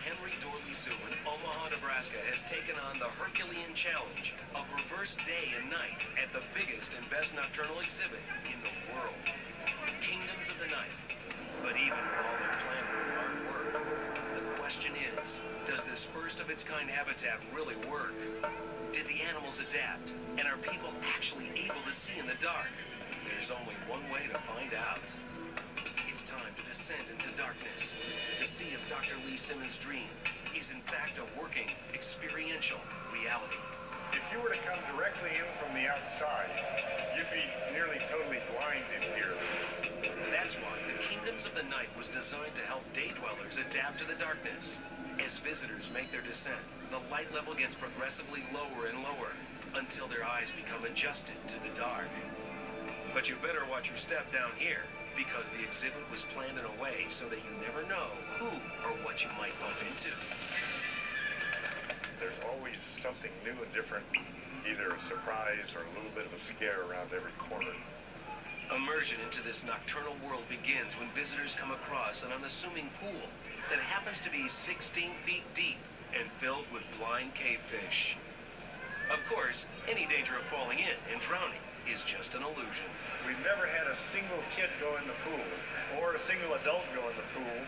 Henry Dorley Zoo in Omaha, Nebraska has taken on the Herculean challenge of reverse day and night at the biggest and best nocturnal exhibit in the world. Kingdoms of the Night. But even with all their clamor and hard work, the question is, does this first-of-its-kind habitat really work? Did the animals adapt? And are people actually able to see in the dark? There's only one way to find out. It's time to descend into darkness to see if Dr. Lee Simmons' dream is in fact a working, experiential reality. If you were to come directly in from the outside, you'd be nearly totally blind in here. That's why the Kingdoms of the Night was designed to help day dwellers adapt to the darkness. As visitors make their descent, the light level gets progressively lower and lower until their eyes become adjusted to the dark. But you better watch your step down here, because the exhibit was planned in a way so that you never know who or what you might bump into. There's always something new and different, either a surprise or a little bit of a scare around every corner. Immersion into this nocturnal world begins when visitors come across an unassuming pool that happens to be 16 feet deep and filled with blind cavefish. Of course, any danger of falling in and drowning is just an illusion. We've never had a single kid go in the pool or a single adult go in the pool,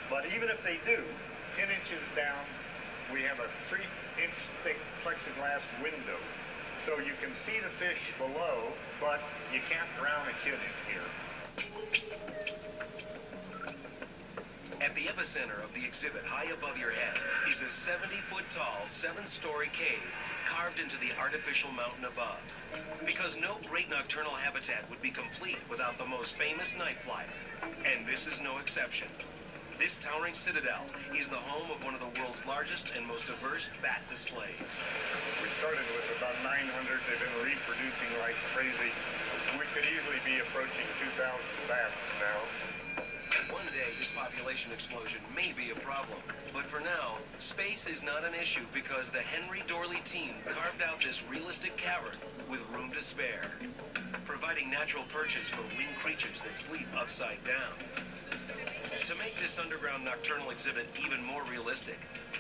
but even if they do, 10 inches down, we have a 3-inch thick plexiglass window. So you can see the fish below, but you can't drown a kid in here. At the epicenter of the exhibit, high above your head, is a 70-foot-tall, 7-story cave carved into the artificial mountain above. Because no great nocturnal habitat would be complete without the most famous night flyer. And this is no exception. This towering citadel is the home of one of the world's largest and most diverse bat displays. We started with about 900. They've been reproducing like crazy. We could easily be approaching 2,000 bats now. One day, this population explosion may be a problem. But for now, space is not an issue because the Henry Dorley team carved out this realistic cavern with room to spare, providing natural perches for winged creatures that sleep upside down. To make this underground nocturnal exhibit even more realistic,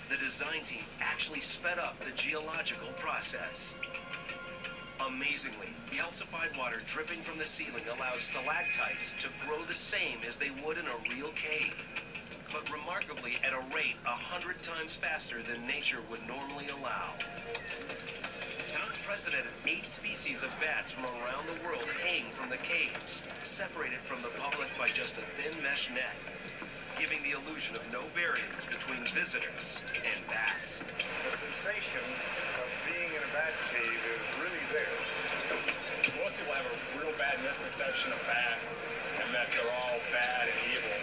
the design team actually sped up the geological process. Amazingly, calcified water dripping from the ceiling allows stalactites to grow the same as they would in a real cave, but remarkably at a rate 100 times faster than nature would normally allow. An unprecedented 8 species of bats from around the world hang from the caves, separated from the public by just a thin mesh net, giving the illusion of no barriers between visitors and bats. The sensation of being in a bat cave is really there. Most people have a real bad misconception of bats and that they're all bad and evil.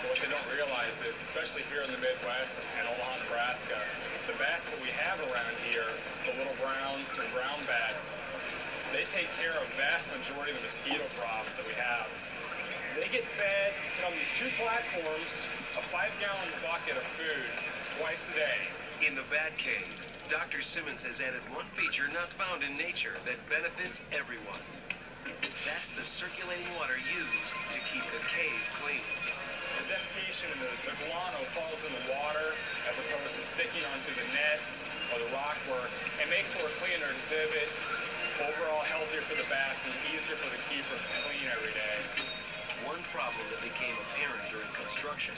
But what they don't realize is, especially here in the Midwest and Omaha, Nebraska, the bats that we have around here, the little browns or brown bats, they take care of the vast majority of the mosquito problems that we have. They get fed on these 2 platforms, a 5-gallon bucket of food twice a day. In the bat cave, Dr. Simmons has added one feature not found in nature that benefits everyone. That's the circulating water used to keep the cave clean. The defecation and the guano falls in the water as opposed to sticking onto the nets or the rockwork. It makes for a cleaner exhibit, overall healthier for the bats and easier for the keepers to clean every day. One problem that became apparent during construction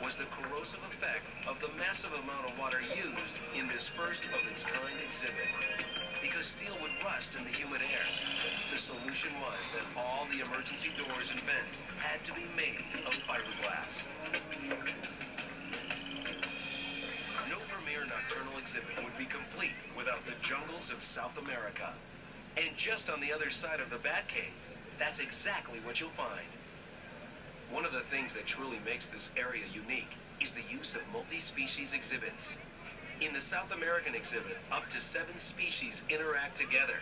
was the corrosive effect of the massive amount of water used in this first-of-its-kind exhibit. Because steel would rust in the humid air, the solution was that all the emergency doors and vents had to be made of fiberglass. No premier nocturnal exhibit would be complete without the jungles of South America. And just on the other side of the bat cave, that's exactly what you'll find. One of the things that truly makes this area unique is the use of multi-species exhibits. In the South American exhibit, up to 7 species interact together,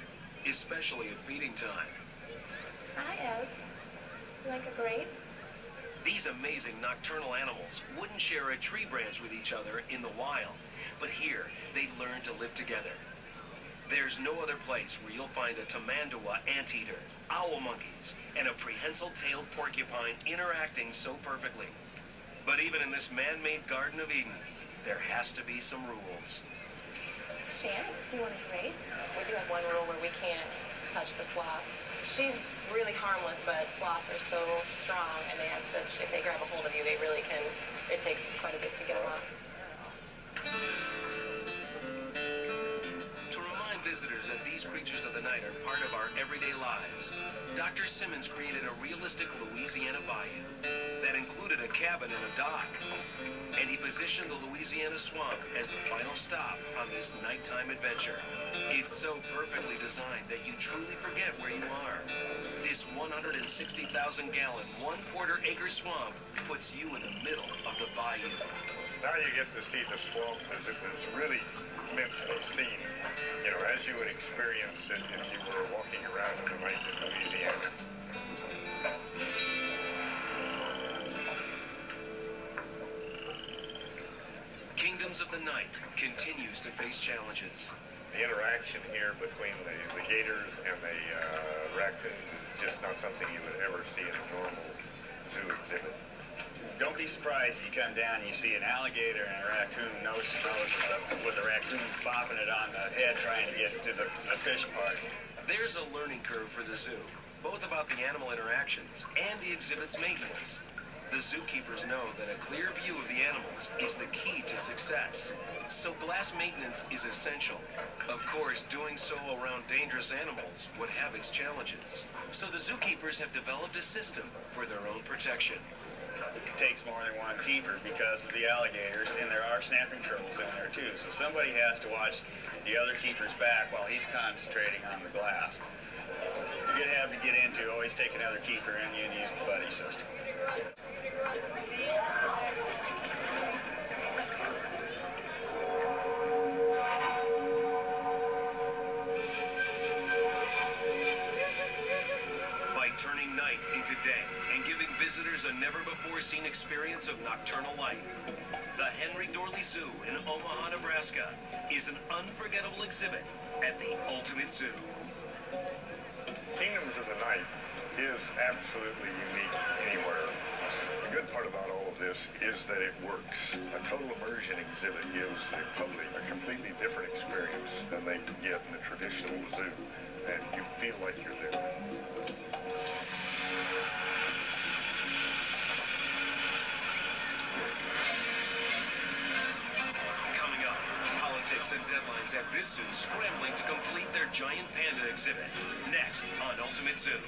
especially at feeding time. Hi, Ez. You like a grape? These amazing nocturnal animals wouldn't share a tree branch with each other in the wild, but here they learn to live together. There's no other place where you'll find a tamandua anteater, owl monkeys, and a prehensile-tailed porcupine interacting so perfectly. But even in this man-made Garden of Eden, there has to be some rules. Shan, do you want to race? We do have one rule where we can't touch the sloths. She's really harmless, but sloths are so strong, and they have such, if they grab a hold of you, they really can, it takes quite a bit to get them off. To remind visitors that these creatures of the night are part of our everyday lives, Dr. Simmons created a realistic Louisiana bayou that included a cabin and a dock. And he positioned the Louisiana swamp as the final stop on this nighttime adventure. It's so perfectly designed that you truly forget where you are. This 160,000-gallon, 1/4 acre swamp puts you in the middle of the bayou. Now you get to see the swamp as it was really meant to be seen, you know, as you would experience it if you were walking around in the night in Louisiana. Kingdoms of the Night continues to face challenges. The interaction here between the gators and the raccoons is just not something you would ever see in a normal zoo exhibit. Don't be surprised if you come down and you see an alligator and a raccoon nose to nose with the raccoon bopping it on the head trying to get to the fish part. There's a learning curve for the zoo, both about the animal interactions and the exhibit's maintenance. The zookeepers know that a clear view of the animals is the key to success, so glass maintenance is essential. Of course, doing so around dangerous animals would have its challenges, so the zookeepers have developed a system for their own protection. It takes more than one keeper because of the alligators, and there are snapping turtles in there too, so somebody has to watch the other keeper's back while he's concentrating on the glass. It's a good habit to get into. Always take another keeper and you use the buddy system. By turning night into day and giving visitors a never-before-seen experience of nocturnal life, the Henry Dorley Zoo in Omaha, Nebraska is an unforgettable exhibit at the Ultimate Zoo. Kingdoms of the Night is absolutely unique anywhere. The good part about all of this is that it works. A total immersion exhibit gives the public a completely different experience than they can get in a traditional zoo, and you feel like you're there. Coming up, politics and deadlines have this zoo scrambling to complete their giant panda exhibit. Next on Ultimate Zoo.